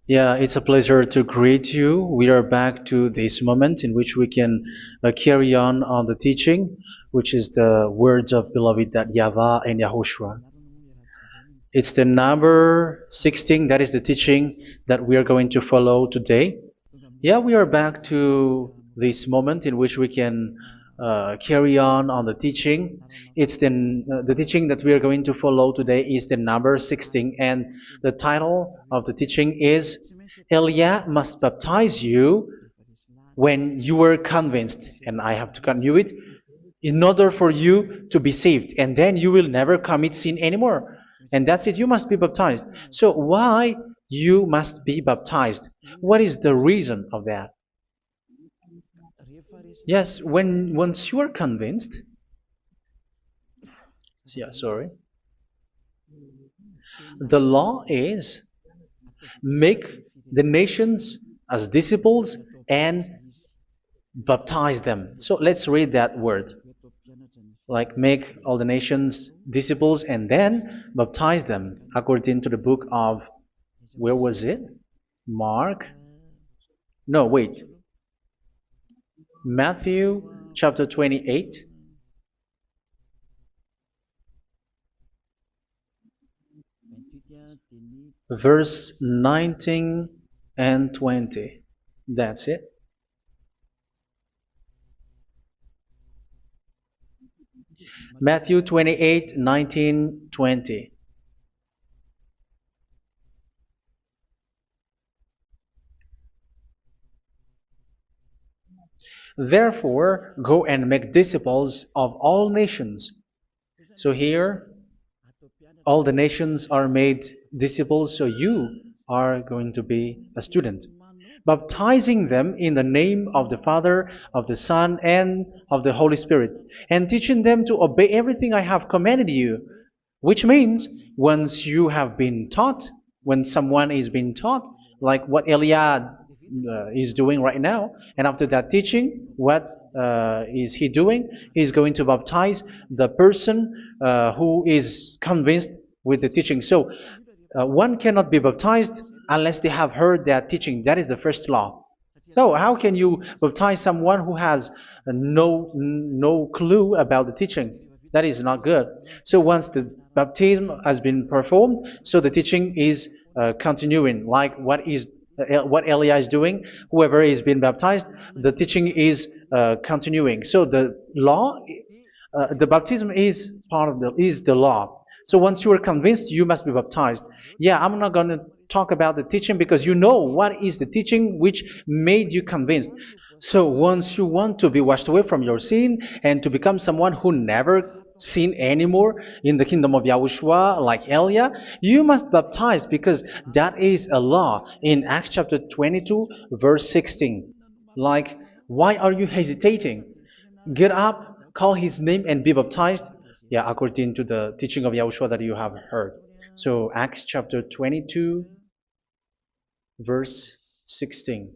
Yeah, it's a pleasure to greet you. We are back to this moment in which we can carry on the teaching, which is the words of beloved that YAHVAH and YAHOSHUA. It's the number 16, that is the teaching that we are going to follow today. Yeah, we are back to this moment in which we can carry on the teaching. It's the teaching that we are going to follow today is the number 16, and the title of the teaching is Elia must baptize you when you were convinced, and I have to continue it, in order for you to be saved, and then you will never commit sin anymore. And that's it, you must be baptized. So why you must be baptized? What is the reason of that? Yes, when once you are convinced, yeah, sorry, the law is make the nations as disciples and baptize them. So let's read that word. Like make all the nations disciples and then baptize them according to the book of, where was it? Mark? No, wait. Matthew chapter 28. Verse 19 and 20. That's it. Matthew 28, 19, 20. Therefore, go and make disciples of all nations. So here, all the nations are made disciples, so you are going to be a student. Baptizing them in the name of the Father, of the Son, and of the Holy Spirit, and teaching them to obey everything I have commanded you. Which means, once you have been taught, when someone is being taught, like what Eliad is doing right now, and after that teaching, what is he doing? He's going to baptize the person who is convinced with the teaching. So one cannot be baptized unless they have heard that teaching. That is the first law. So how can you baptize someone who has no clue about the teaching? That is not good. So once the baptism has been performed, so the teaching is continuing, like what Elia is doing. Whoever is being baptized, the teaching is continuing. So the law, the baptism is part of the law. So once you are convinced, you must be baptized. Yeah, I'm not going to talk about the teaching because you know what is the teaching which made you convinced. So once you want to be washed away from your sin and to become someone who never sin anymore in the kingdom of Yahushua, like Elia, you must baptize because that is a law in Acts chapter 22, verse 16. Like, why are you hesitating? Get up, call his name, and be baptized. Yeah, according to the teaching of Yahushua that you have heard. So Acts chapter 22, verse 16.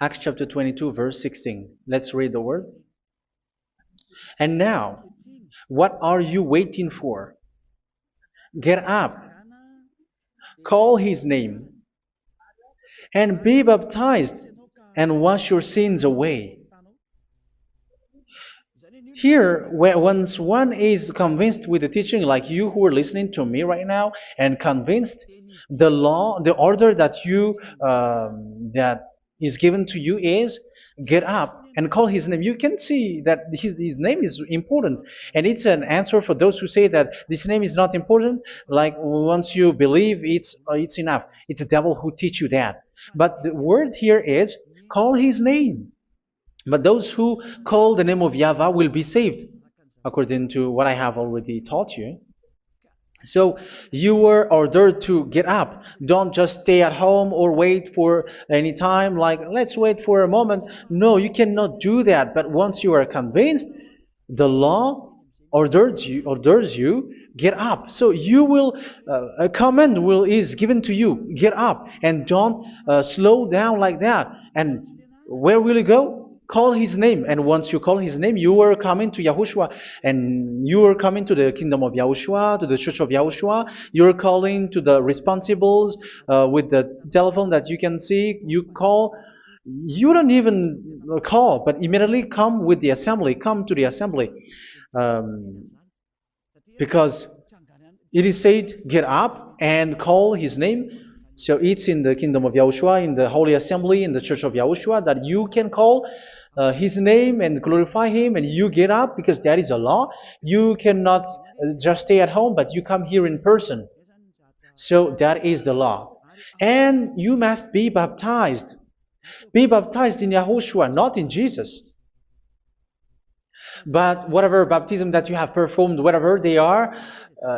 Acts chapter 22, verse 16. Let's read the word. And now, what are you waiting for? Get up, call his name, and be baptized, and wash your sins away. Here, once one is convinced with the teaching, like you who are listening to me right now, and convinced, the law, the order that that is given to you is get up and call his name. You can see that his name is important, and it's an answer for those who say that this name is not important. Like once you believe, it's enough. It's the devil who teach you that. But the word here is call his name. But those who call the name of YAHVAH will be saved, according to what I have already taught you. So you were ordered to get up. Don't just stay at home or wait for any time, like let's wait for a moment. No, you cannot do that. But once you are convinced, the law orders you get up. So you will a command is given to you. Get up and don't slow down like that. And where will you go? call his name. And once you call his name, you are coming to Yahushua. And you are coming to the kingdom of Yahushua, to the church of Yahushua. You are calling to the responsibles with the telephone that you can see. You call. You don't even call, but immediately come with the assembly. Come to the assembly. Um, because it is said, get up and call his name. So it's in the kingdom of Yahushua, in the holy assembly, in the church of Yahushua, that you can call his name and glorify him, and you get up because that is a law. You cannot just stay at home, but you come here in person. So that is the law. And you must be baptized. Be baptized in Yahushua, not in Jesus. But whatever baptism that you have performed, whatever they are,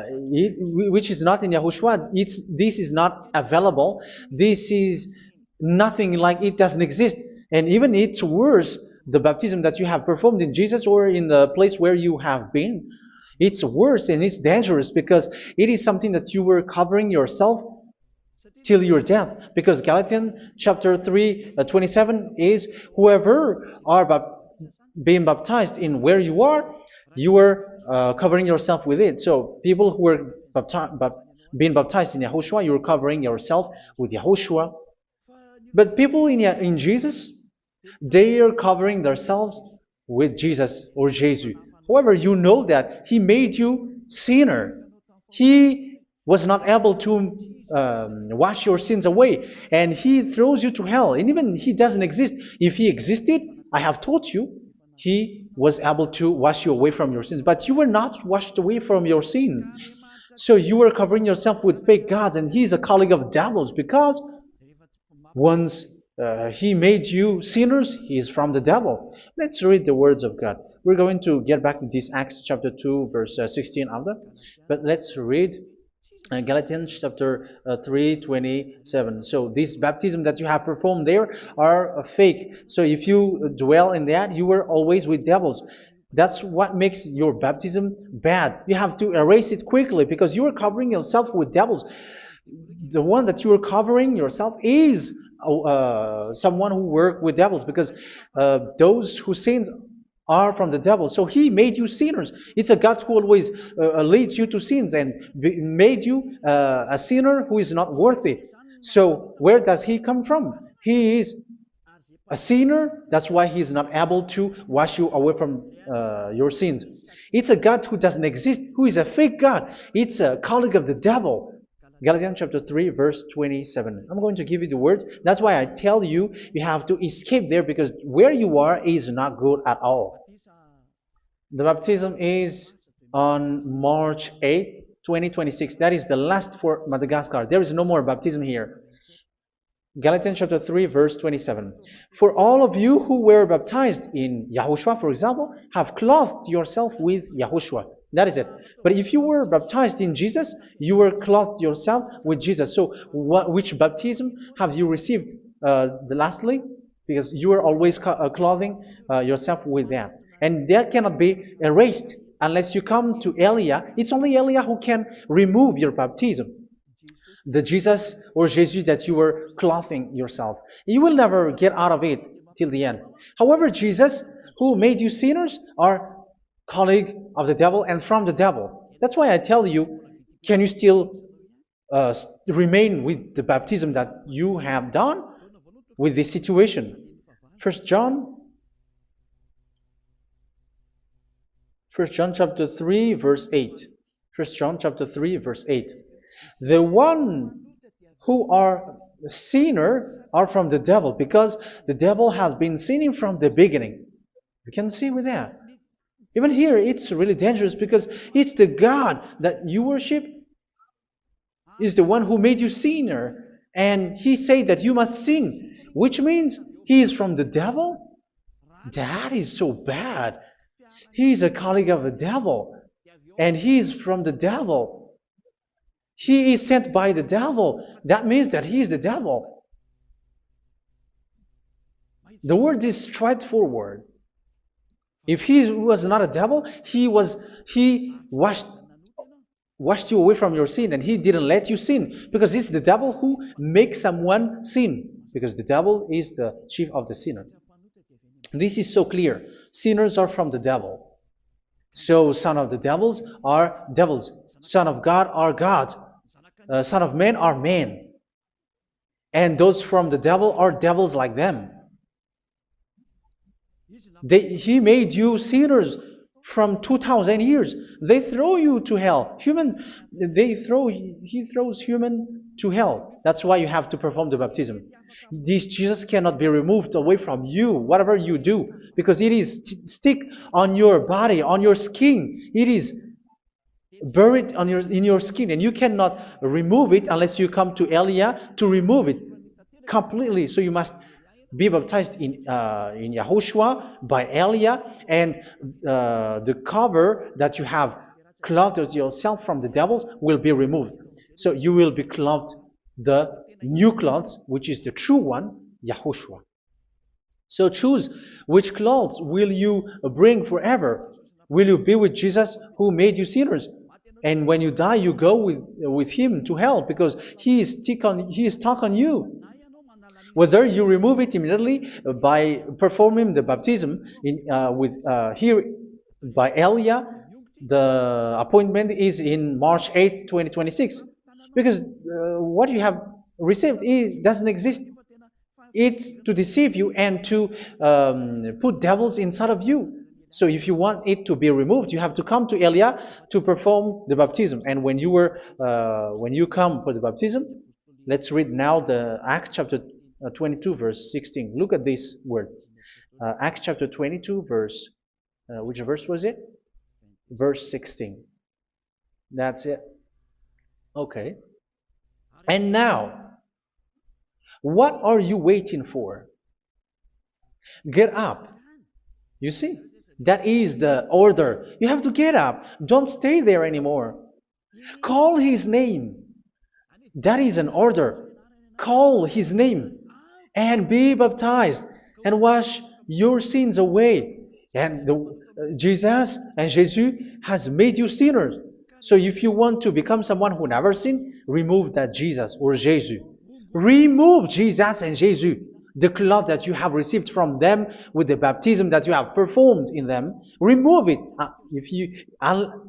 which is not in Yahushua, this is not available. This is nothing, like it doesn't exist. And even it's worse, the baptism that you have performed in Jesus or in the place where you have been. It's worse and it's dangerous because it is something that you were covering yourself till your death. Because Galatians chapter 3, 27 is, whoever are being baptized in where you are covering yourself with it. So people who were being baptized in Yahushua, you're covering yourself with Yahushua. But people in Jesus, they are covering themselves with Jesus or Jesus. However, you know that he made you sinner. He was not able to wash your sins away, and he throws you to hell. And even he doesn't exist. If he existed, I have told you, he was able to wash you away from your sins. But you were not washed away from your sins. So you were covering yourself with fake gods, and he's a colleague of devils, because once he made you sinners, he is from the devil. Let's read the words of God. We're going to get back to this Acts chapter 2, verse 16 after. But let's read Galatians chapter 3, 27. So this baptism that you have performed there are fake. So if you dwell in that, you were always with devils. That's what makes your baptism bad. You have to erase it quickly because you are covering yourself with devils. The one that you are covering yourself is someone who worked with devils, because those who sins are from the devil. So he made you sinners. It's a God who always leads you to sins and made you a sinner who is not worthy. So where does he come from? He is a sinner. That's why he is not able to wash you away from your sins. It's a God who doesn't exist, who is a fake God. It's a colleague of the devil. Galatians chapter 3, verse 27. I'm going to give you the words. That's why I tell you, you have to escape there, because where you are is not good at all. The baptism is on March 8, 2026. That is the last for Madagascar. There is no more baptism here. Galatians chapter 3, verse 27. For all of you who were baptized in Yahushua, for example, have clothed yourself with Yahushua. That is it. But if you were baptized in Jesus, you were clothed yourself with Jesus. So which baptism have you received lastly? Because you are always clothing yourself with that. And that cannot be erased unless you come to Elia. It's only Elia who can remove your baptism. The Jesus or Jesus that you were clothing yourself. You will never get out of it till the end. However, Jesus, who made you sinners, are colleague of the devil and from the devil. That's why I tell you, can you still remain with the baptism that you have done with this situation? First John chapter 3, verse 8. First John chapter 3, verse 8. The one who are sinner are from the devil, because the devil has been sinning from the beginning. You can see with that. Even here, it's really dangerous, because it's the God that you worship is the one who made you sinner. And he said that you must sin, which means he is from the devil. That is so bad. He is a colleague of the devil, and he is from the devil. He is sent by the devil. That means that he is the devil. The word is straightforward. If he was not a devil, he washed you away from your sin, and he didn't let you sin, because it's the devil who makes someone sin, because the devil is the chief of the sinner. This is so clear. Sinners are from the devil. So son of the devils are devils. Son of God are God. Son of men are men. And those from the devil are devils like them. He made you sinners from 2000 years. They throw you to hell. He throws human to hell. That's why you have to perform the baptism. This Jesus cannot be removed away from you, whatever you do, because it is stick on your body, on your skin. It is buried in your skin, and you cannot remove it unless you come to Elia to remove it completely. So you must be baptized in Yahushua by Elia, and the cover that you have clothed yourself from the devils will be removed. So you will be clothed the new clothes, which is the true one, Yahushua. So choose which clothes will you bring forever. Will you be with Jesus who made you sinners? And when you die, you go with him to hell because he is stuck on you. Whether you remove it immediately by performing the baptism here by Elia, the appointment is in March 8, 2026. Because what you have received doesn't exist. It's to deceive you and to put devils inside of you. So if you want it to be removed, you have to come to Elia to perform the baptism. And when you come for the baptism, let's read now the Acts chapter 22, verse 16. Look at this word. Acts chapter 22, verse, which verse was it? Verse 16. That's it. Okay. And now, what are you waiting for? Get up. You see, that is the order. You have to get up. Don't stay there anymore. Call his name. That is an order. Call his name and be baptized and wash your sins away. And Jesus has made you sinners. So if you want to become someone who never sinned, remove that Jesus or Jesus. Remove Jesus and Jesus, the cloth that you have received from them with the baptism that you have performed in them. Remove it.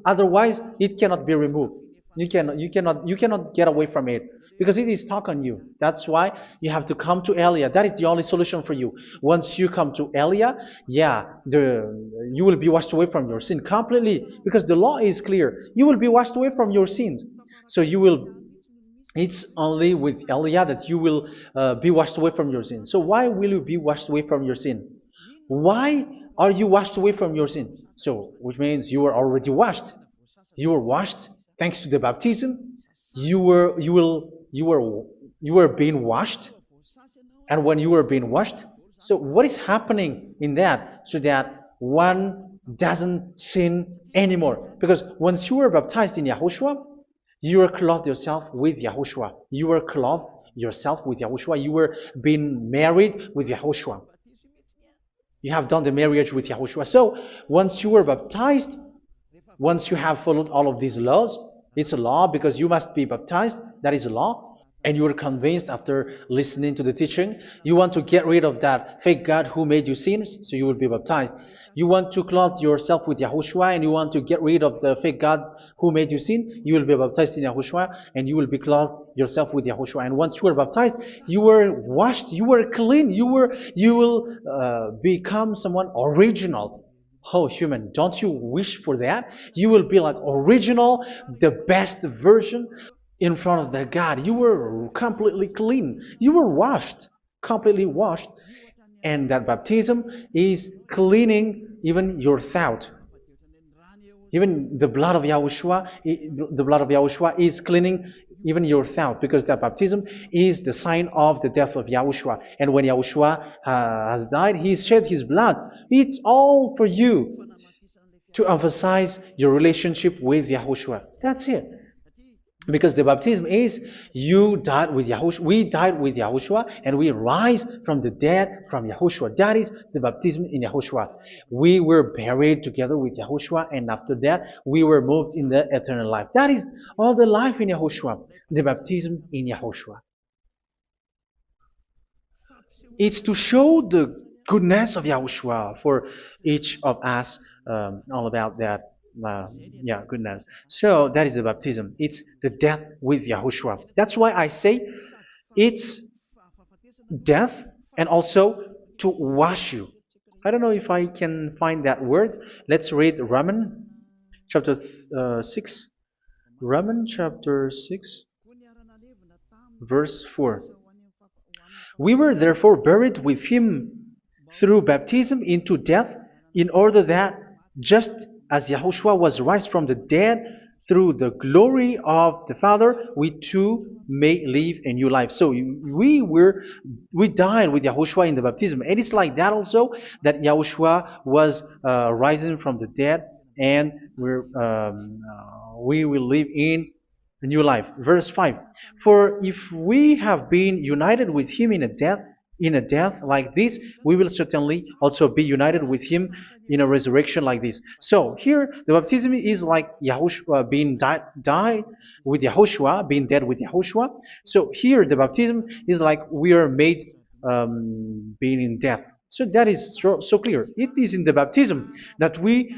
Otherwise, it cannot be removed. You cannot get away from it because it is stuck on you. That's why you have to come to Elia. That is the only solution for you. Once you come to Elia, you will be washed away from your sin completely because the law is clear. You will be washed away from your sins. So it's only with Elia that you will be washed away from your sin. So why will you be washed away from your sin? Why are you washed away from your sin? So, which means you were already washed. You were washed thanks to the baptism. You were being washed, and when you were being washed, so what is happening in that? So that one doesn't sin anymore. Because once you were baptized in Yahushua, you were clothed yourself with Yahushua. You were clothed yourself with Yahushua. You were being married with Yahushua. You have done the marriage with Yahushua. So once you were baptized, once you have followed all of these laws, it's a law because you must be baptized. That is a law. And you are convinced after listening to the teaching, you want to get rid of that fake God who made you sinners, so you will be baptized. You want to clothe yourself with Yahushua and you want to get rid of the fake God who made you sin, you will be baptized in Yahushua and you will be clothed yourself with Yahushua. And once you are baptized, you were washed, you were clean, you will become someone original. Oh, human, don't you wish for that? You will be like original, the best version in front of the God. You were completely clean. You were washed, completely washed. And that baptism is cleaning even your thought. Even the blood of Yahushua is cleaning even your thought, because that baptism is the sign of the death of Yahushua. And when Yahushua has died, he shed his blood. It's all for you to emphasize your relationship with Yahushua. That's it. Because the baptism is you died with Yahushua, we died with Yahushua, and we rise from the dead from Yahushua. That is the baptism in Yahushua. We were buried together with Yahushua, and after that we were moved in the eternal life. That is all the life in Yahushua, the baptism in Yahushua. It's to show goodness of Yahushua for each of us, all about that. Uh, yeah, goodness. So that is the baptism. It's the death with Yahushua. That's why I say it's death and also to wash you. I don't know if I can find that word. Let's read Roman chapter 6. Roman chapter 6, verse 4. We were therefore buried with him through baptism into death, in order that, just as Yahushua was raised from the dead through the glory of the Father, we too may live a new life. So we died with Yahushua in the baptism, and it's like that also that Yahushua was rising from the dead, and we will live in a new life. Verse 5. For if we have been united with him in a death like this, we will certainly also be united with him in a resurrection like this. So here the baptism is like Yahushua being died with Yahushua, being dead with Yahushua. So here the baptism is like we are made being in death. So that is so clear. It is in the baptism that we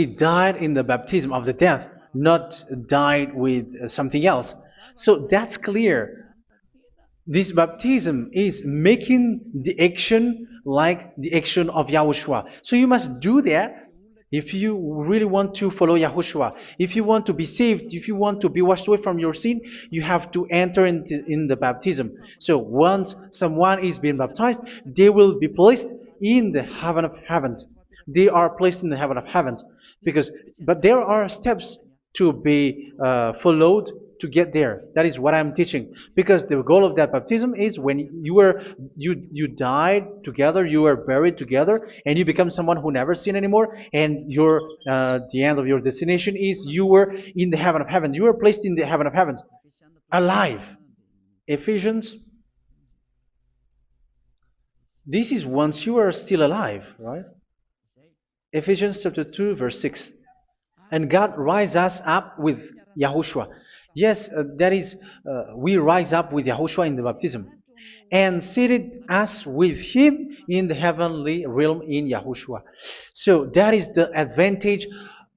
died in the baptism of the death, not died with something else. So that's clear. This baptism is making the action like the action of Yahushua. So you must do that if you really want to follow Yahushua. If you want to be saved, if you want to be washed away from your sin, you have to enter in the baptism. So once someone is being baptized, they will be placed in the heaven of heavens. They are placed in the heaven of heavens because, but there are steps to be followed to get there. That is what I'm teaching. Because the goal of that baptism is when you died together, you were buried together, and you become someone who never sin anymore. And your the end of your destination is you were in the heaven of heaven. You were placed in the heaven of heavens, alive. Ephesians. This is once you are still alive, right? Ephesians chapter 2, verse 6. And God rise us up with Yahushua. Yes, that is, we rise up with Yahushua in the baptism. And seated us with him in the heavenly realm in Yahushua. So that is the advantage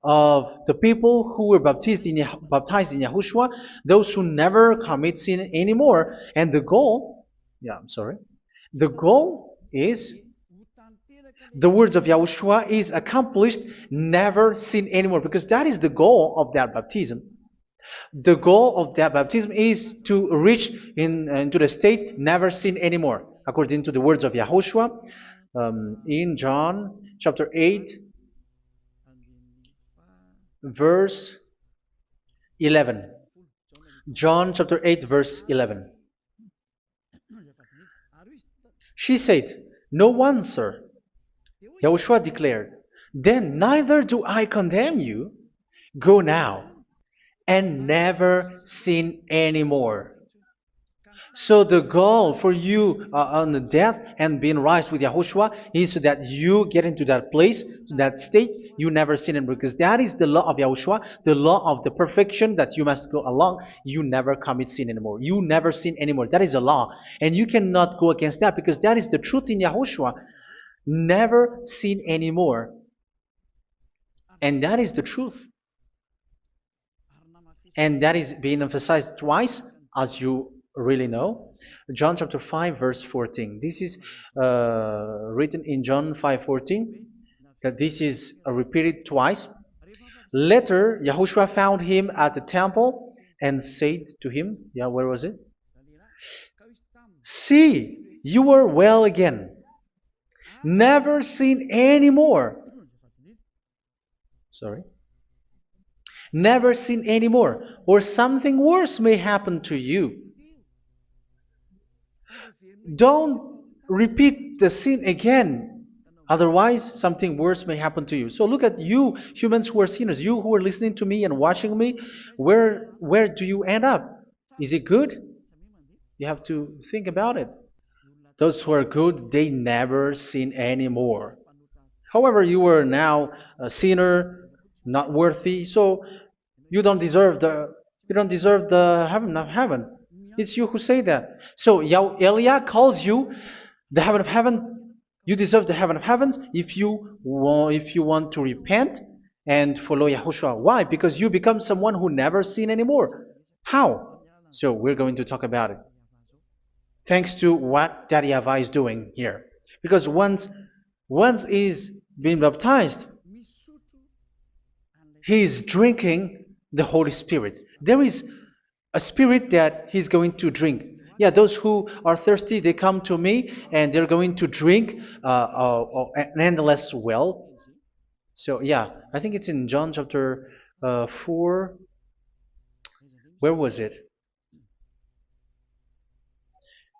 of the people who were baptized in Yahushua, those who never commit sin anymore. And the goal, yeah, I'm sorry, the goal is the words of Yahushua is accomplished, never sin anymore, because that is the goal of that baptism. The goal of that baptism is to reach into the state never sin anymore, according to the words of Yahushua in John chapter 8, verse 11. John chapter 8, verse 11. She said, "No one, sir." Yahushua declared, "Then neither do I condemn you. Go now and never sin anymore." So the goal for you on the death and being raised with Yahushua is so that you get into that place, to that state, you never sin anymore. Because that is the law of Yahushua, the law of the perfection that you must go along. You never commit sin anymore. You never sin anymore. That is a law. And you cannot go against that because that is the truth in Yahushua. Never sin anymore. And that is the truth. And that is being emphasized twice, as you really know. John chapter 5, verse 14. This is written in John 5:14, that this is repeated twice. Later, Yahushua found him at the temple and said to him, yeah, where was it? "See, you are well again. Never sin anymore." Sorry. "Never sin anymore, or something worse may happen to you." Don't repeat the sin again. Otherwise, something worse may happen to you. So look at you, humans who are sinners, you who are listening to me and watching me. Where do you end up? Is it good? You have to think about it. Those who are good, they never sin anymore. However, you are now a sinner, not worthy, so you don't deserve the heaven of heaven. It's you who say that. So Eliah calls you the heaven of heaven You deserve the heaven of heavens if you want to repent and follow Yahushua. Why? Because you become someone who never sin anymore. How? So we're going to talk about it. Thanks to what Daddy YAHVAH is doing here. Because once he's been baptized, he is drinking the Holy Spirit. There is a spirit that he's going to drink. Yeah, those who are thirsty, they come to me and they're going to drink an endless well. So, yeah, I think it's in John chapter 4. Where was it?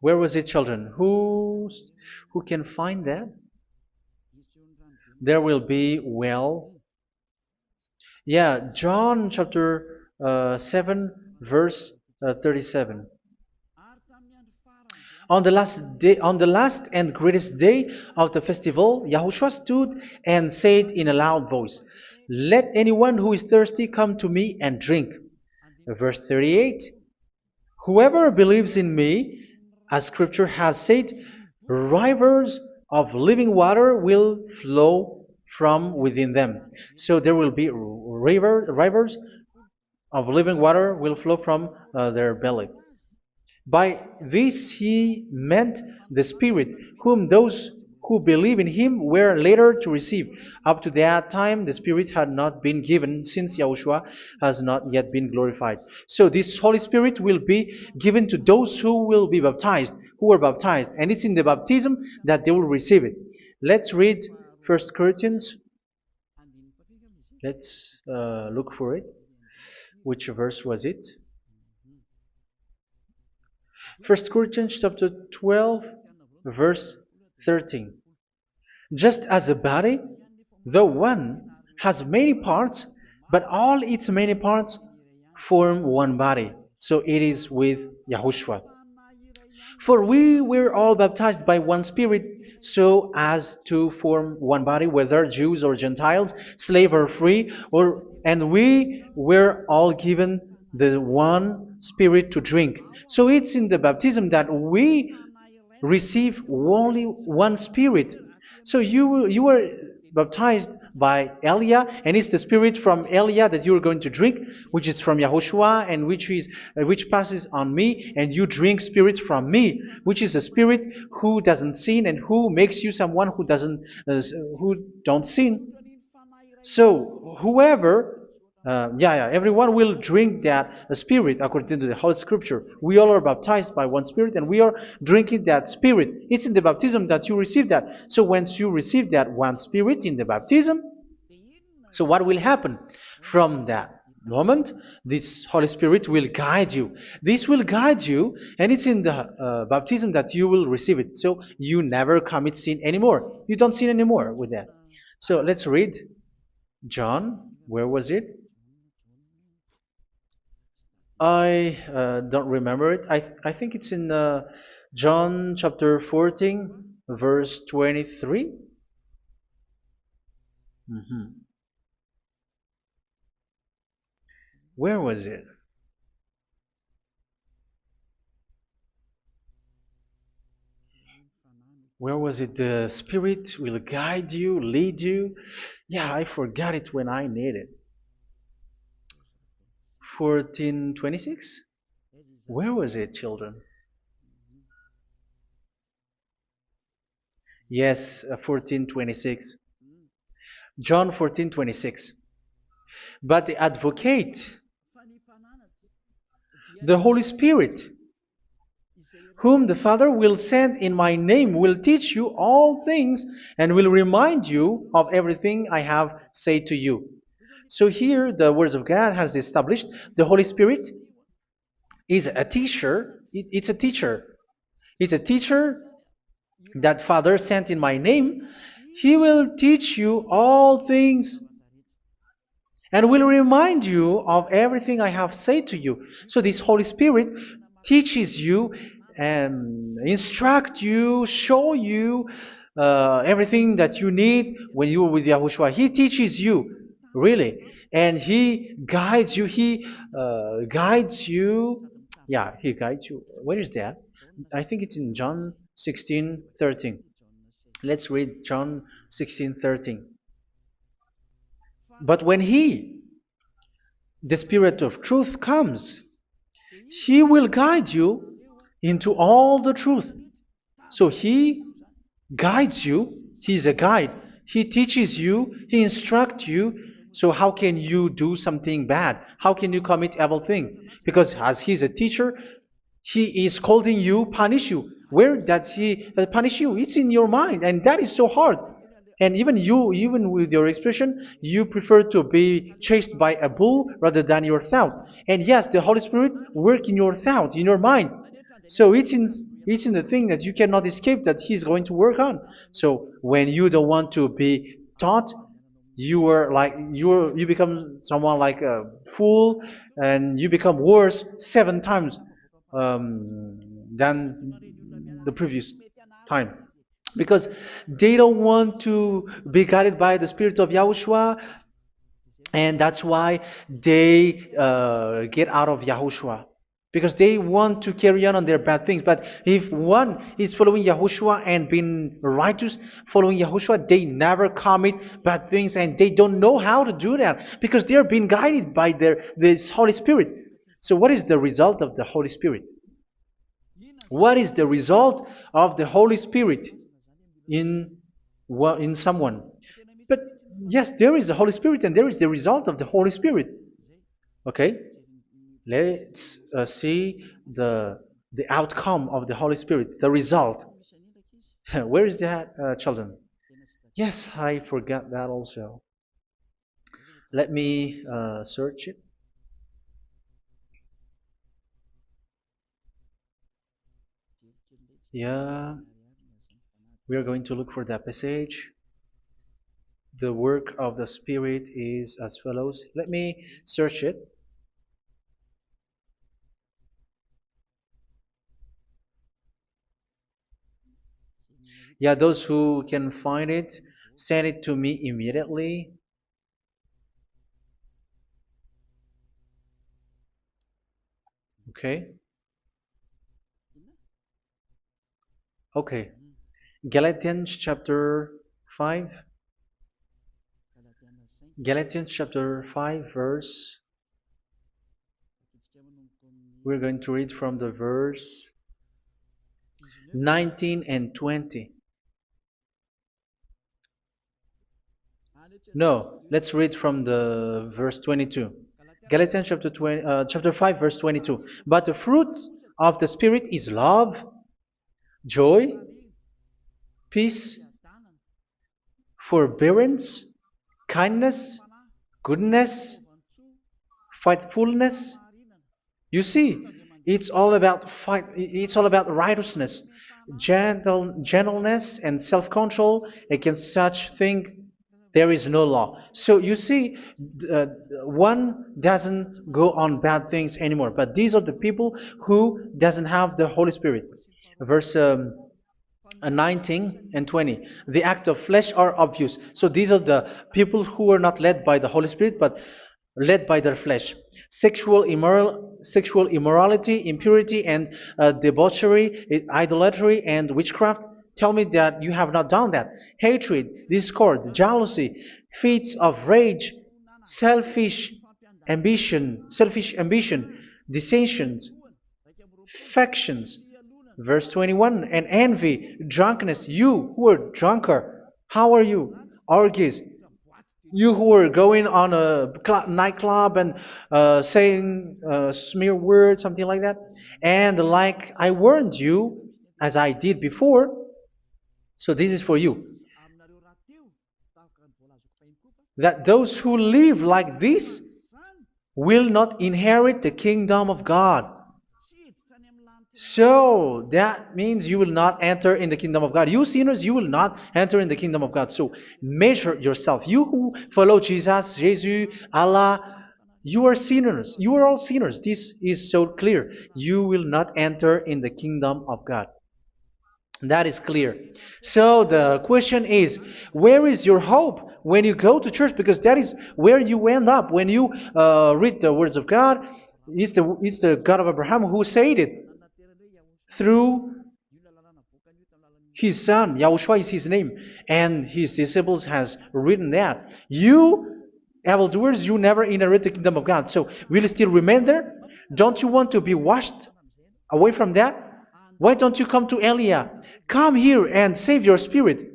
Where was it, children? Who can find that? There will be well. Yeah, John chapter 7, verse 37. On the last and greatest day of the festival, Yahushua stood and said in a loud voice, "Let anyone who is thirsty come to me and drink." Verse 38, "Whoever believes in me, as scripture has said, rivers of living water will flow from within them." So there will be rivers of living water will flow from their belly. By this he meant the Spirit, whom those who believe in him were later to receive. Up to that time, the Spirit had not been given, since Yahushua has not yet been glorified. So this Holy Spirit will be given to those who will be baptized, who are baptized, and it's in the baptism that they will receive it. Let's read 1 Corinthians. Let's look for it. Which verse was it? 1 Corinthians chapter 12, verse 13. Just as a body, though one, has many parts, but all its many parts form one body. So it is with Yahushua. For we were all baptized by one Spirit, so as to form one body, whether Jews or Gentiles, slave or free, and we were all given the one Spirit to drink. So it's in the baptism that we receive only one Spirit. So you were baptized by Elia, and it's the Spirit from Elia that you are going to drink, which is from Yahushua, and which passes on me, and you drink Spirit from me, which is a Spirit who doesn't sin and who makes you someone who don't sin. So whoever everyone will drink that Spirit according to the Holy Scripture. We all are baptized by one Spirit, and we are drinking that Spirit. It's in the baptism that you receive that. So once you receive that one Spirit in the baptism, so what will happen? From that moment, this Holy Spirit will guide you. This will guide you, and it's in the baptism that you will receive it. So you never commit sin anymore. You don't sin anymore with that. So let's read John. Where was it? I don't remember it. I think it's in John chapter 14, verse 23. Mhm. Where was it? Where was it? The Spirit will guide you, lead you. Yeah, I forgot it when I need it. 14:26? Where was it, children? Yes, 14:26. John 14:26. But the advocate, the Holy Spirit, whom the Father will send in my name, will teach you all things and will remind you of everything I have said to you. So here the words of God has established the Holy Spirit is a teacher. It's a teacher. It's a teacher that Father sent in my name. He will teach you all things and will remind you of everything I have said to you. So this Holy Spirit teaches you and instruct you, show you everything that you need when you are with Yahushua. He teaches you, really, and He guides you. He guides you. Yeah, He guides you. Where is that? I think it's in John 16:13. Let's read John 16:13. But when He, the Spirit of truth, comes, He will guide you into all the truth. So He guides you. He's a guide. He teaches you. He instructs you. So how can you do something bad? How can you commit evil thing? Because as He's a teacher, He is scolding you, punish you. Where does He punish you? It's in your mind, and that is so hard. And even you, even with your expression, you prefer to be chased by a bull rather than your thought. And yes, the Holy Spirit work in your thought, in your mind. So it's in the thing that you cannot escape that He's going to work on. So when you don't want to be taught, you become someone like a fool, and you become worse 7 times than the previous time, because they don't want to be guided by the Spirit of Yahushua, and that's why they get out of Yahushua, because they want to carry on their bad things. But if one is following Yahushua and being righteous, following Yahushua, they never commit bad things, and they don't know how to do that because they are being guided by this Holy Spirit. So what is the result of the Holy Spirit? What is the result of the Holy Spirit in in someone? But yes, there is the Holy Spirit, and there is the result of the Holy Spirit. Okay, let's see the outcome of the Holy Spirit, the result. Where is that, children? Yes, I forgot that also. Let me search it. Yeah, we are going to look for that passage. The work of the Spirit is as follows. Let me search it. Yeah, those who can find it, send it to me immediately. Okay. Okay. Galatians chapter 5. Galatians chapter 5 verse. We're going to read from the verse 19 and 20. No, let's read from the verse 22. Galatians chapter 5 verse 22. But the fruit of the Spirit is love, joy, peace, forbearance, kindness, goodness, faithfulness. You see, it's all about righteousness, gentleness, and self-control. Against such thing there is no law. So you see, uh, one doesn't go on bad things anymore. But these are the people who doesn't have the Holy Spirit. Verse 19 and 20. The act of flesh are obvious. So these are the people who are not led by the Holy Spirit, but led by their flesh. Sexual immorality, impurity, and debauchery, idolatry, and witchcraft. Tell me that you have not done that. Hatred, discord, jealousy, fits of rage, selfish ambition, dissensions, factions. Verse 21, and envy, drunkenness. You who are drunkard, how are you? Orgies. You who are going on a nightclub and saying smear words, something like that. And like I warned you, as I did before, so this is for you, that those who live like this will not inherit the kingdom of God. So that means you will not enter in the kingdom of God. You sinners, you will not enter in the kingdom of God. So measure yourself. You who follow Jesus, Allah, you are sinners. You are all sinners. This is so clear. You will not enter in the kingdom of God. That is clear. So the question is, where is your hope when you go to church? Because that is where you end up when you read the words of God. It's the God of Abraham who said it through His son, Yahushua is his name, and his disciples has written that. You, evildoers, you never inherit the kingdom of God. So will you still remain there? Don't you want to be washed away from that? Why don't you come to Elia? Come here and save your spirit.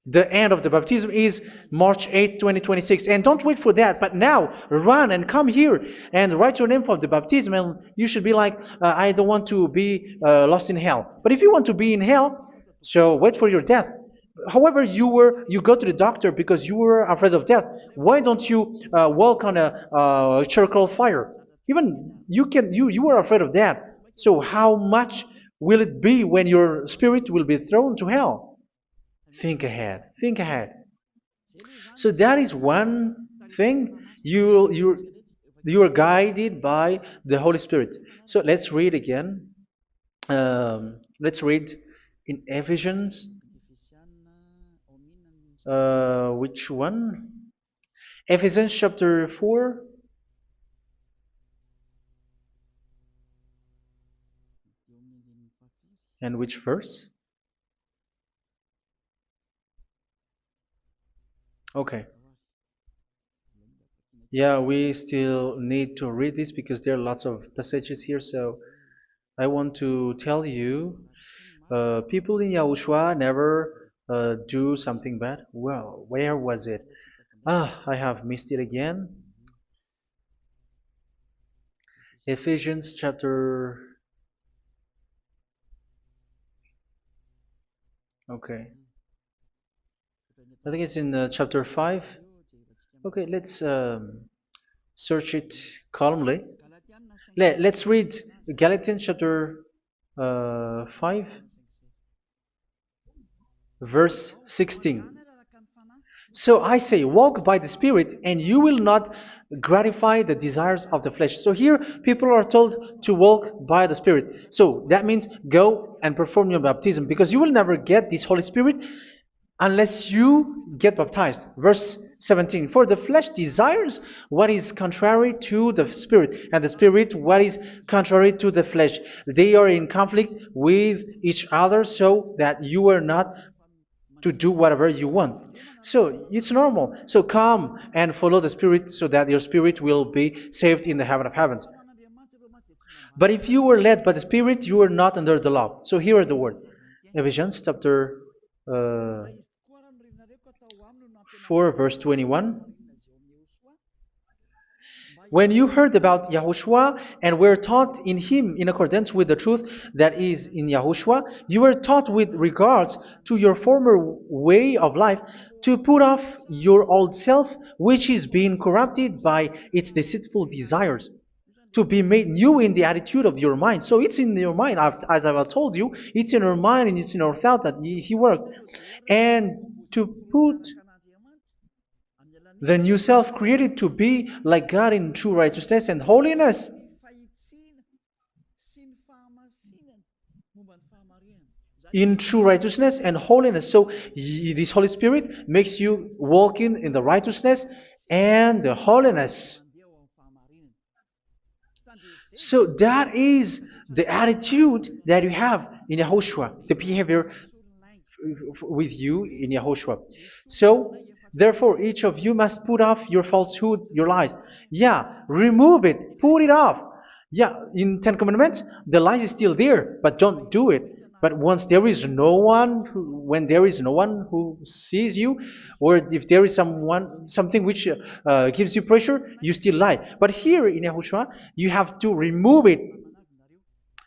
The end of the baptism is March 8, 2026. And don't wait for that, but now run and come here and write your name for the baptism. And you should be like, I don't want to be lost in hell. But if you want to be in hell, so wait for your death. However, you go to the doctor because you were afraid of death. Why don't you walk on a charcoal fire? Even you were afraid of that. So how much will it be when your spirit will be thrown to hell? Think ahead. Think ahead. So that is one thing. You are guided by the Holy Spirit. So let's read again. Let's read in Ephesians. Which one? Ephesians chapter 4. And which verse? Okay. Yeah, we still need to read this because there are lots of passages here. So I want to tell you, people in Yahushua never do something bad. Well, where was it? I have missed it again. Ephesians chapter. Okay. I think it's in chapter 5. Okay, let's search it calmly. Let's read Galatians chapter 5, verse 16. So I say, walk by the Spirit, and you will not gratify the desires of the flesh. So here, people are told to walk by the Spirit. So that means go and perform your baptism, because you will never get this Holy Spirit unless you get baptized. Verse 17. For the flesh desires what is contrary to the Spirit, and the Spirit what is contrary to the flesh. They are in conflict with each other, so that you are not to do whatever you want. So it's normal. So come and follow the Spirit so that your spirit will be saved in the heaven of heavens. But if you were led by the Spirit, you are not under the law. So here is the word. Ephesians chapter 4, verse 21. When you heard about Yahushua and were taught in him in accordance with the truth that is in Yahushua, you were taught with regards to your former way of life to put off your old self, which is being corrupted by its deceitful desires, to be made new in the attitude of your mind. So it's in your mind, as I've told you, it's in your mind and it's in your thought that he worked. And to put the new self created to be like God in true righteousness and holiness. In true righteousness and holiness. So this Holy Spirit makes you walking in the righteousness and the holiness. So that is the attitude that you have in Yahushua, the behavior with you in Yahushua. So therefore, each of you must put off your falsehood, your lies. Yeah, remove it, put it off. Yeah, in Ten Commandments, the lie is still there, but don't do it. But once there is no one, when there is no one who sees you, or if there is something which gives you pressure, you still lie. But here in Yahushua, you have to remove it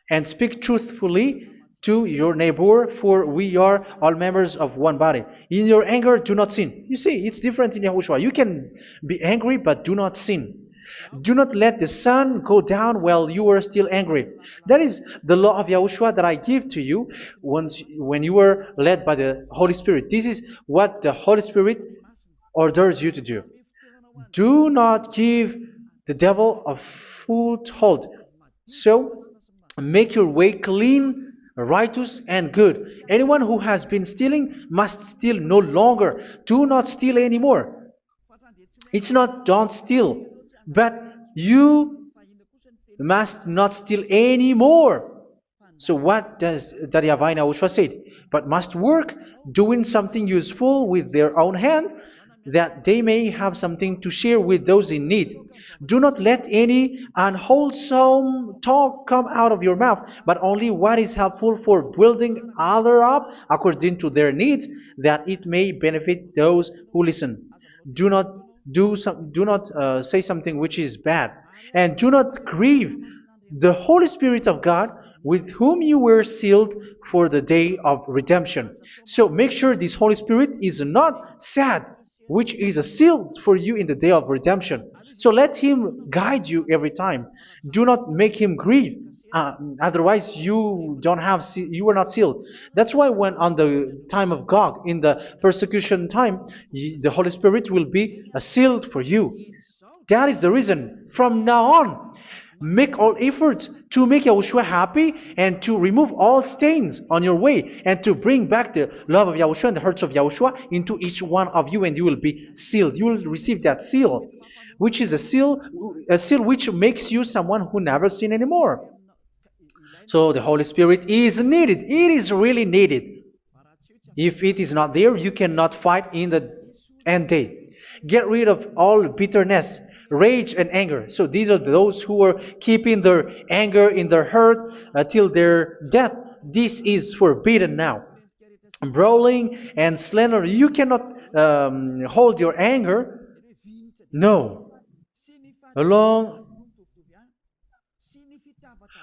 and speak truthfully to your neighbor, for we are all members of one body. In your anger, do not sin. You see, it's different in Yahushua. You can be angry, but do not sin. Do not let the sun go down while you are still angry. That is the law of Yahushua that I give to you when you were led by the Holy Spirit. This is what the Holy Spirit orders you to do. Do not give the devil a foothold. So, make your way clean, righteous, and good. Anyone who has been stealing must steal no longer. Do not steal anymore. It's not don't steal, but you must not steal anymore. So what does the YAHVAH YAHOSHUA said? But must work doing something useful with their own hand, that they may have something to share with those in need. Do not let any unwholesome talk come out of your mouth, but only what is helpful for building other up according to their needs, that it may benefit those who listen. Do not do not say something which is bad, and do not grieve the Holy Spirit of God, with whom you were sealed for the day of redemption. So make sure this Holy Spirit is not sad, which is a seal for you in the day of redemption. So let Him guide you every time. Do not make Him grieve. Otherwise, you were not sealed. That's why when on the time of God, in the persecution time, the Holy Spirit will be a sealed for you. That is the reason. From now on, make all efforts to make Yahushua happy and to remove all stains on your way and to bring back the love of Yahushua and the hearts of Yahushua into each one of you, and you will be sealed. You will receive that seal, which is a seal which makes you someone who never sin anymore. So the Holy Spirit is needed. It is really needed. If it is not there, you cannot fight in the end day. Get rid of all bitterness, rage, and anger. So these are those who are keeping their anger in their heart till their death. This is forbidden now. Brawling and slander. You cannot hold your anger. No. Along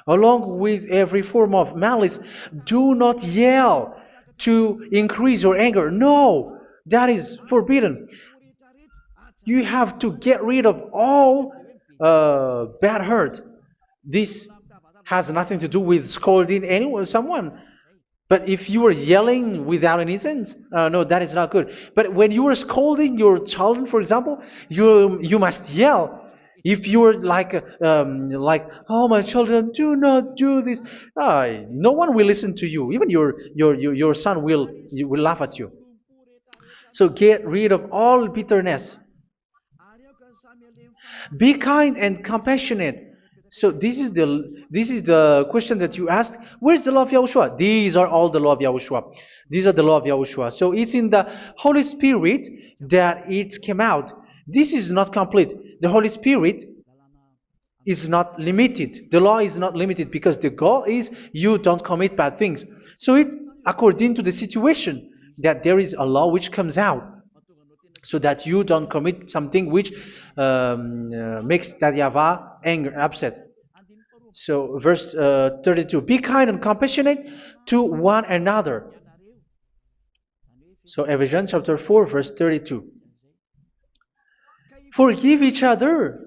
Along with every form of malice, do not yell to increase your anger. No, that is forbidden. You have to get rid of all bad hurt. This has nothing to do with scolding anyone, someone. But if you are yelling without any sense, no, that is not good. But when you are scolding your children, for example, you must yell. If you are like, oh my children, do not do this, no one will listen to you. Even your son will laugh at you. So get rid of all bitterness. Be kind and compassionate. So this is the question that you asked. Where's the law of Yahushua? These are all the law of Yahushua. These are the law of Yahushua. So it's in the Holy Spirit that it came out. This is not complete. The Holy Spirit is not limited. The law is not limited because the goal is you don't commit bad things. So it according to the situation that there is a law which comes out, so that you don't commit something which makes that YAHVAH angry, upset. So verse 32, be kind and compassionate to one another. So Ephesians chapter 4 verse 32. Forgive each other.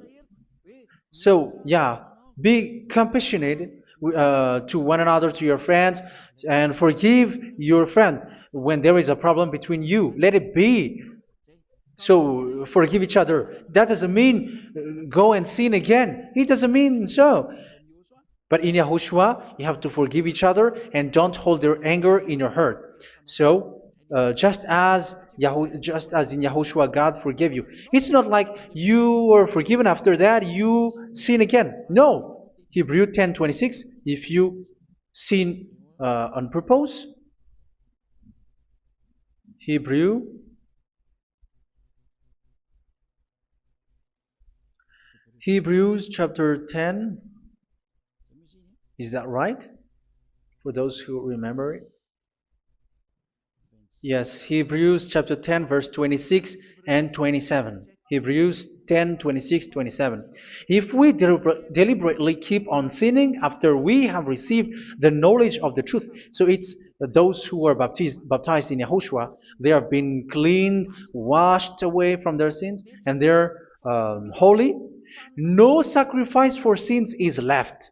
So yeah, be compassionate to one another, to your friends, and forgive your friend when there is a problem between you. Let it be. So forgive each other. That doesn't mean go and sin again. It doesn't mean so. But in Yahushua, you have to forgive each other and don't hold their anger in your heart. So just as in Yahushua, God forgave you. It's not like you were forgiven after that you sin again. No. Hebrew 10:26. If you sin on purpose, Hebrews chapter 10. Is that right? For those who remember it? Yes, Hebrews chapter 10 verse 26 and 27. Hebrews 10, 26, 27. If we deliberately keep on sinning after we have received the knowledge of the truth, so it's those who are baptized in Yahushua, they have been cleaned, washed away from their sins, and they're holy. No sacrifice for sins is left,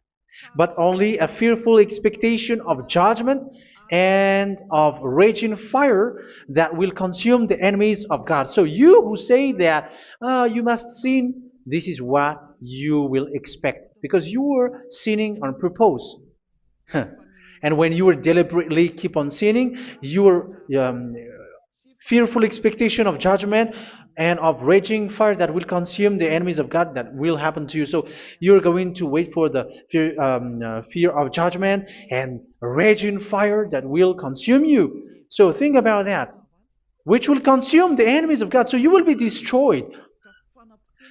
but only a fearful expectation of judgment and of raging fire that will consume the enemies of God. So you who say that you must sin, this is what you will expect, because you were sinning on purpose. And when you were deliberately keep on sinning, your fearful expectation of judgment and of raging fire that will consume the enemies of God that will happen to you. So you're going to wait for the fear of judgment and raging fire that will consume you. So think about that, which will consume the enemies of God. So you will be destroyed.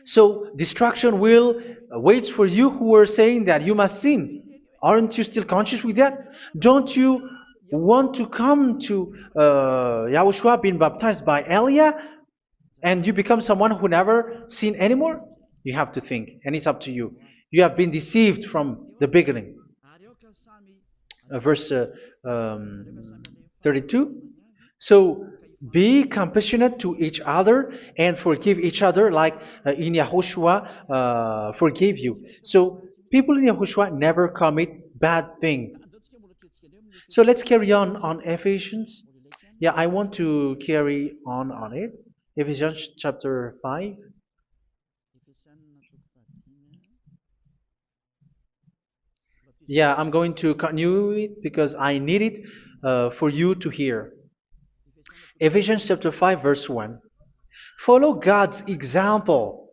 So destruction will wait for you who are saying that you must sin. Aren't you still conscious with that? Don't you want to come to Yahushua being baptized by Elia and you become someone who never sinned anymore? You have to think, and it's up to you. You have been deceived from the beginning. Verse 32. So be compassionate to each other and forgive each other like in Yahushua forgave you. So people in Yahushua never commit bad thing. So let's carry on Ephesians. Yeah, I want to carry on it. Ephesians chapter 5. Yeah, I'm going to continue it because I need it for you to hear. Ephesians chapter 5 verse 1. Follow God's example.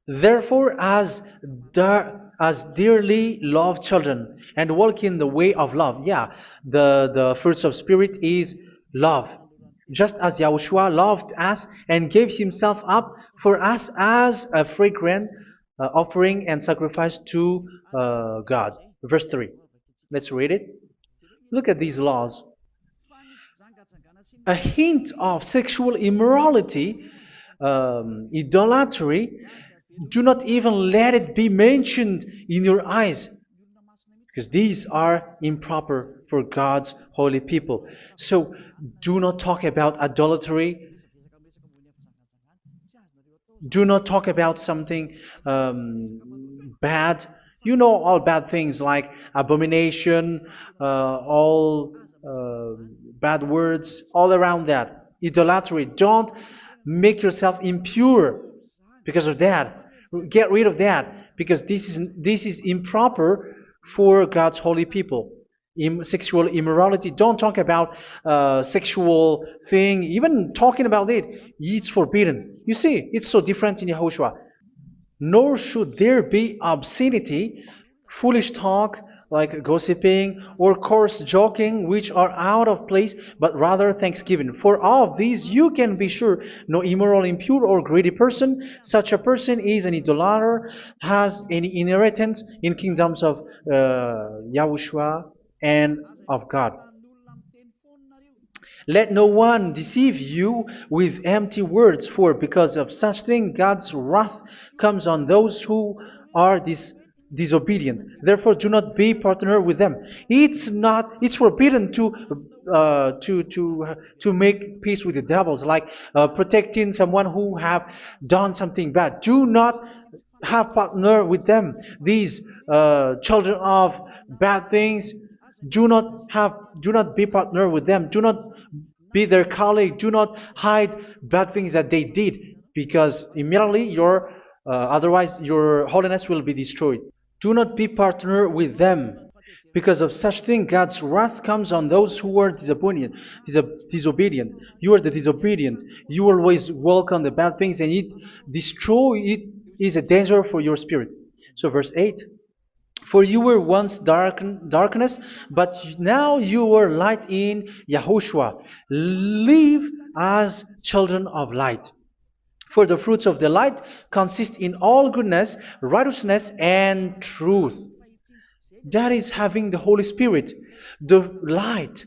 Therefore, as dearly loved children, and walk in the way of love. Yeah, the fruits of spirit is love. Just as Yahushua loved us and gave himself up for us as a fragrant offering and sacrifice to God. Verse 3. Let's read it. Look at these laws. A hint of sexual immorality, idolatry, do not even let it be mentioned in your eyes, because these are improper for God's holy people. So do not talk about idolatry. Do not talk about something bad. You know all bad things like abomination, all bad words, all around that. Idolatry. Don't make yourself impure because of that. Get rid of that because this is improper for God's holy people. Sexual immorality. Don't talk about sexual thing. Even talking about it, it's forbidden. You see, it's so different in Yahushua. Nor should there be obscenity, foolish talk like gossiping or coarse joking, which are out of place, but rather thanksgiving. For of these you can be sure: no immoral, impure, or greedy person, such a person is an idolater, has any inheritance in kingdoms of Yahushua and of God. Let no one deceive you with empty words, for because of such thing God's wrath comes on those who are disobedient. Therefore, do not be partner with them. It's forbidden to make peace with the devils, like protecting someone who have done something bad. Do not have partner with them. These children of bad things, do not be partner with them. Do not be their colleague. Do not hide bad things that they did, because immediately otherwise your holiness will be destroyed. Do not be partner with them. Because of such thing, God's wrath comes on those who are disobedient. You are the disobedient. You always walk on the bad things, and it is a danger for your spirit. So verse 8. For you were once darkness, but now you are light in Yahushua. Live as children of light. For the fruits of the light consist in all goodness, righteousness, and truth. That is having the Holy Spirit, the light.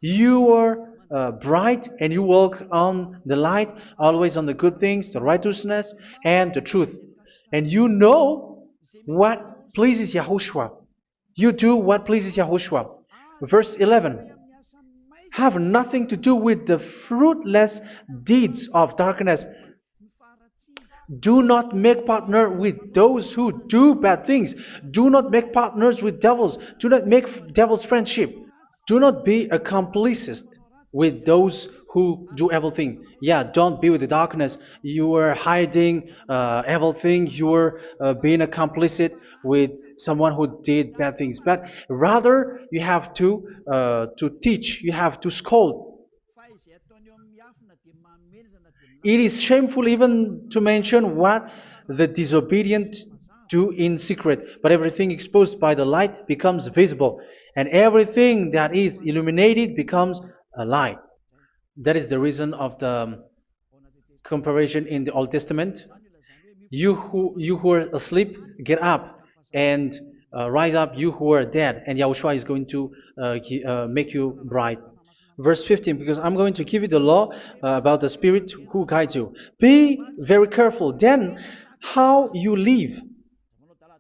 You are bright and you walk on the light, always on the good things, the righteousness, and the truth. And you know what pleases Yahushua. You do what pleases Yahushua. Verse 11. Have nothing to do with the fruitless deeds of darkness. Do not make partner with those who do bad things. Do not make partners with devils. Do not make devils friendship. Do not be a complicit with those who do evil thing. Yeah, don't be with the darkness. You are hiding evil thing. You are being a complicit with someone who did bad things. But rather, you have to teach. You have to scold. It is shameful even to mention what the disobedient do in secret, but everything exposed by the light becomes visible, and everything that is illuminated becomes a light. That is the reason of the comparison in the Old Testament. You who are asleep, get up and rise up, you who are dead, and Yahushua is going to make you bright. Verse 15, because I'm going to give you the law about the Spirit who guides you. Be very careful then how you live,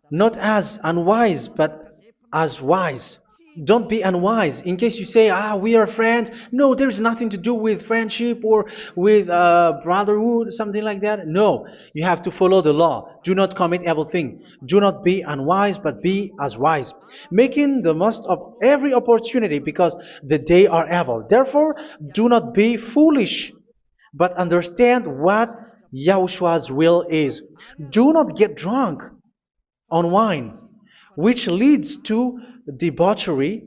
not as unwise, but as wise. Don't be unwise. In case you say, we are friends. No, there's nothing to do with friendship or with brotherhood, something like that. No, you have to follow the law. Do not commit evil thing. Do not be unwise, but be as wise, making the most of every opportunity, because the day are evil. Therefore, do not be foolish, but understand what Yahushua's will is. Do not get drunk on wine, which leads to debauchery.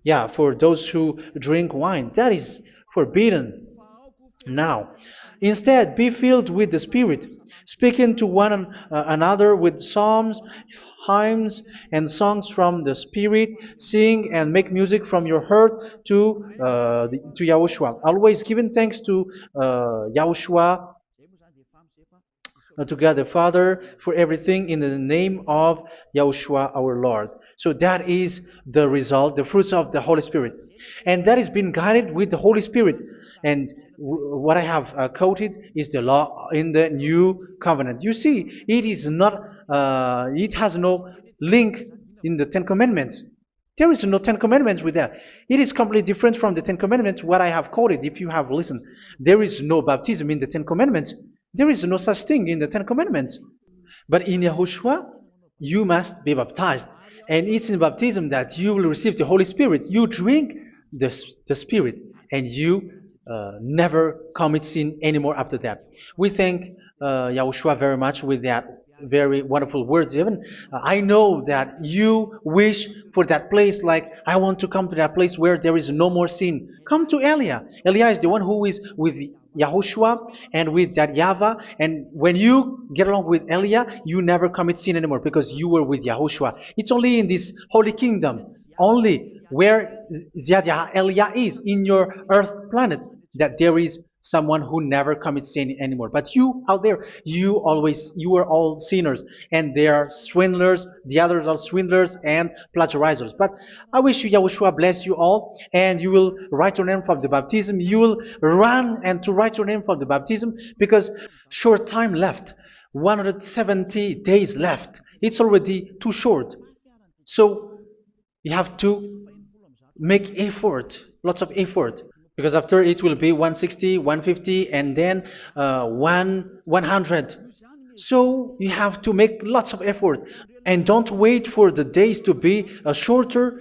Yeah, for those who drink wine, that is forbidden now. Instead, be filled with the Spirit, speaking to one another with psalms, hymns, and songs from the Spirit. Sing and make music from your heart to Yahushua. Always giving thanks to Yahushua, to God the Father, for everything in the name of Yahushua our Lord. So that is the result, the fruits of the Holy Spirit. And that is being guided with the Holy Spirit. And what I have quoted is the law in the new covenant. You see, it is not, it has no link in the Ten Commandments. There is no Ten Commandments with that. It is completely different from the Ten Commandments, what I have quoted, if you have listened. There is no baptism in the Ten Commandments. There is no such thing in the Ten Commandments. But in Yahushua, you must be baptized. And it's in baptism that you will receive the Holy Spirit. You drink the Spirit, and you never commit sin anymore after that. We thank Yahushua very much with that very wonderful words. Even I know that you wish for that place, like, I want to come to that place where there is no more sin. Come to Elia. Elia is the one who is with Yahushua and with that YAHVAH. And when you get along with Elia, you never commit sin anymore, because you were with Yahushua. It's only in this holy kingdom, only where Ziad Elia is, in your earth planet, that there is someone who never commits sin anymore. But you out there, you are all sinners, and they are swindlers. The others are swindlers and plagiarizers. But I wish you, Yahushua, bless you all, and you will write your name for the baptism. You will run and to write your name for the baptism, because short time left, 170 days left. It's already too short. So you have to make effort, lots of effort, because after it will be 160, 150, and then 100. So you have to make lots of effort, and don't wait for the days to be shorter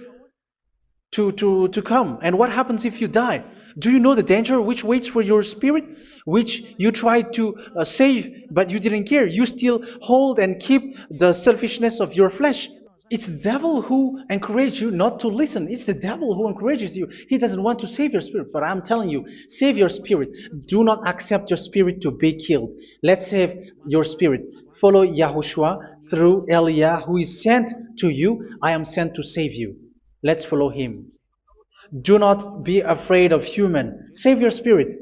to come. And what happens if you die? Do you know the danger which waits for your spirit, which you tried to save, but you didn't care? You still hold and keep the selfishness of your flesh. It's the devil who encourages you not to listen. It's the devil who encourages you. He doesn't want to save your spirit. But I'm telling you, save your spirit. Do not accept your spirit to be killed. Let's save your spirit. Follow Yahushua through Elia, who is sent to you. I am sent to save you. Let's follow him. Do not be afraid of human. Save your spirit.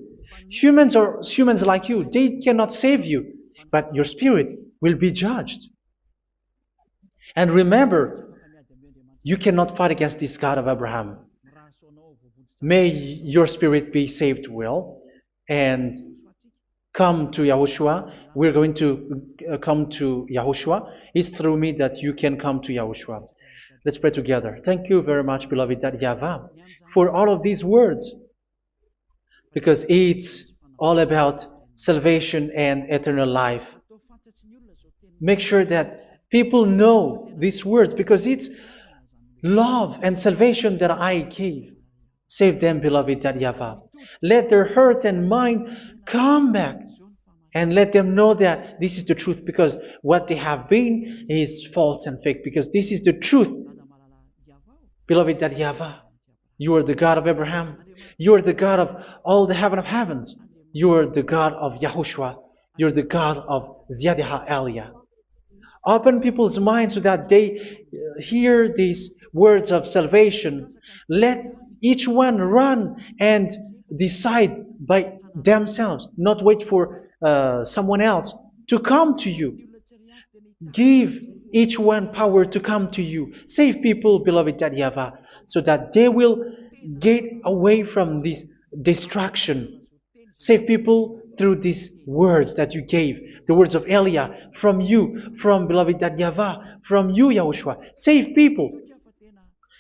Humans are humans like you. They cannot save you. But your spirit will be judged. And remember, you cannot fight against this God of Abraham. May your spirit be saved well, and come to Yahushua. We're going to come to Yahushua. It's through me that you can come to Yahushua. Let's pray together. Thank you very much, beloved YAHVAH, for all of these words, because it's all about salvation and eternal life. Make sure that people know these words, because it's love and salvation that I gave. Save them, beloved YAHVAH. Let their heart and mind come back, and let them know that this is the truth, because what they have been is false and fake, because this is the truth. Beloved YAHVAH, you are the God of Abraham. You are the God of all the heaven of heavens. You are the God of YAHOSHUA. You're the God of Ziyadiha Aliyah. Open people's minds so that they hear these words of salvation. Let each one run and decide by themselves, not wait for someone else to come to you. Give each one power to come to you. Save people, beloved YAHVAH, so that they will get away from this distraction. Save people through these words that you gave, the words of Elia, from you, from beloved YAHVAH, from you, Yahushua. Save people.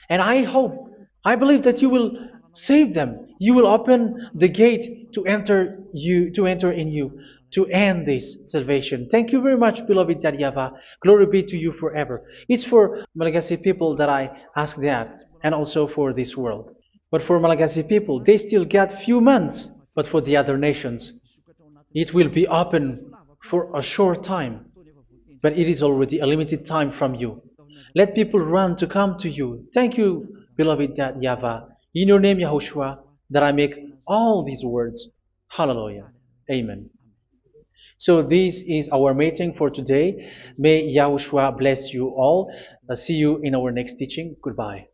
And I believe that you will save them. You will open the gate to enter in you, to end this salvation. Thank you very much, beloved YAHVAH. Glory be to you forever. It's for Malagasy people that I ask that, and also for this world. But for Malagasy people, they still get few months. But for the other nations, it will be open for a short time. But it is already a limited time from you. Let people run to come to you. Thank you, beloved YAHVAH. In your name, Yahushua, that I make all these words. Hallelujah. Amen. So this is our meeting for today. May Yahushua bless you all. See you in our next teaching. Goodbye.